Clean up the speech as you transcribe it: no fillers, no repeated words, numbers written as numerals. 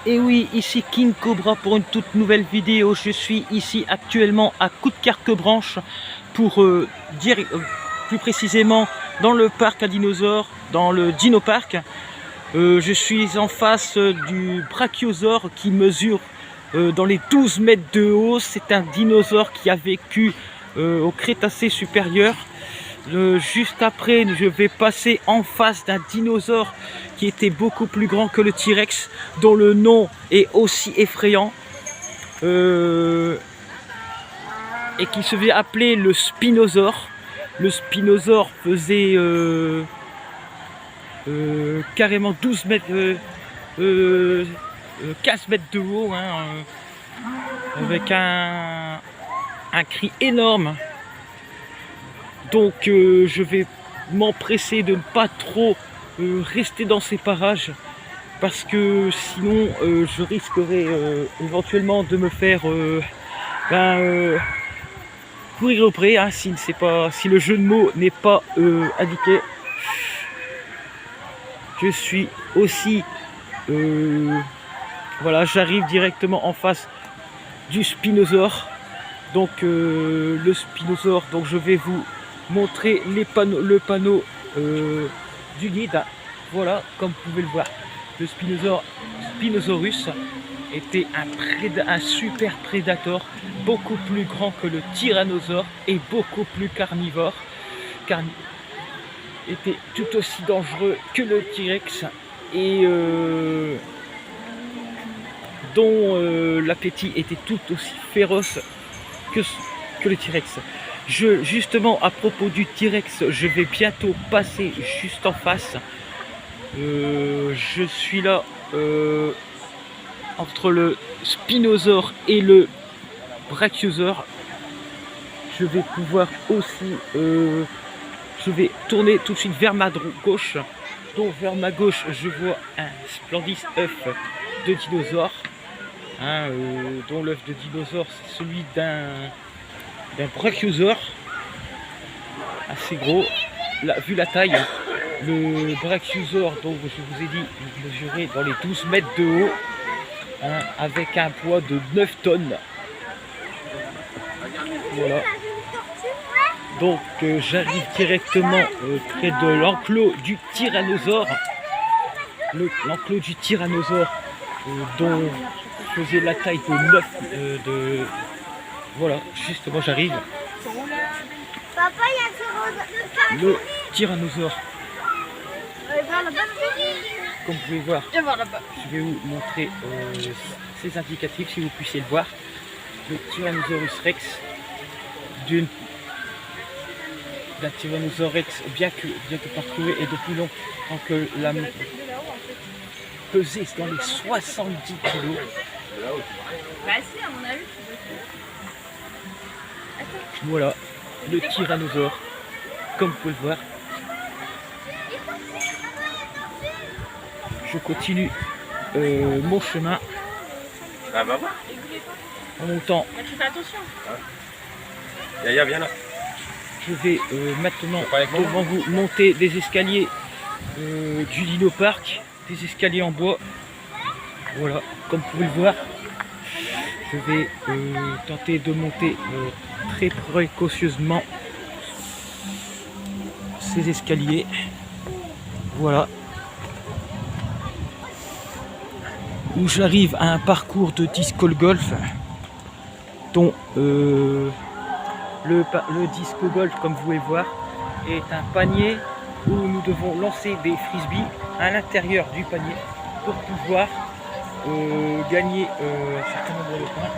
Et oui, ici King Cobra pour une toute nouvelle vidéo. Je suis ici actuellement à Coudekerque-Branche pour dire plus précisément dans le parc à dinosaures, dans le Dino Park. Je suis en face du brachiosaure qui mesure dans les 12 mètres de haut. C'est un dinosaure qui a vécu au Crétacé supérieur. Juste après, je vais passer en face d'un dinosaure qui était beaucoup plus grand que le T-Rex, dont le nom est aussi effrayant, et qui se fait appeler le Spinosaure. Le Spinosaure faisait carrément 12 mètres, 15 mètres de haut, hein, avec un cri énorme. Donc je vais m'empresser de ne pas trop rester dans ces parages, parce que sinon je risquerais éventuellement de me faire courir au pré, hein, si le jeu de mots n'est pas indiqué. Je suis aussi voilà, j'arrive directement en face du Spinosaure. Donc le Spinosaure, donc je vais vous montrer le panneau du guide. Voilà, comme vous pouvez le voir, le Spinosaurus était un super prédateur, beaucoup plus grand que le tyrannosaure et beaucoup plus carnivore, était tout aussi dangereux que le T-Rex, et dont l'appétit était tout aussi féroce que le T-Rex. Justement, à propos du T-Rex, je vais bientôt passer juste en face. Je suis là entre le Spinosaure et le brachiosaure. Je vais pouvoir aussi je vais tourner tout de suite vers ma gauche. Donc vers ma gauche, je vois un splendide œuf de dinosaure, hein, dont l'œuf de dinosaure c'est celui d'un brachiosaure, assez gros. Là, vu la taille, le brachiosaure, donc je vous ai dit, il mesurait dans les 12 mètres de haut, hein, avec un poids de 9 tonnes. Voilà. Donc j'arrive directement près de l'enclos du tyrannosaure. L'enclos du tyrannosaure dont faisait la taille de 9 voilà, justement j'arrive. Le tyrannosaure. Comme vous pouvez voir, je vais vous montrer ces indicatifs si vous puissiez le voir. Le Tyrannosaurus Rex, d'un Tyrannosaurus Rex bien que parcouru et de plus long que la pesée dans les 70 kg. Voilà, le tyrannosaure, comme vous pouvez le voir. Je continue mon chemin en montant. Tu fais attention. Yaya, viens là. Je vais maintenant devant vous monter des escaliers du Dino Park, des escaliers en bois. Voilà, comme vous pouvez le voir. Je vais tenter de monter très précautionneusement ces escaliers. Voilà. Où j'arrive à un parcours de disco golf, dont le disco golf, comme vous pouvez voir, est un panier où nous devons lancer des frisbees à l'intérieur du panier pour pouvoir gagner un certain nombre de points.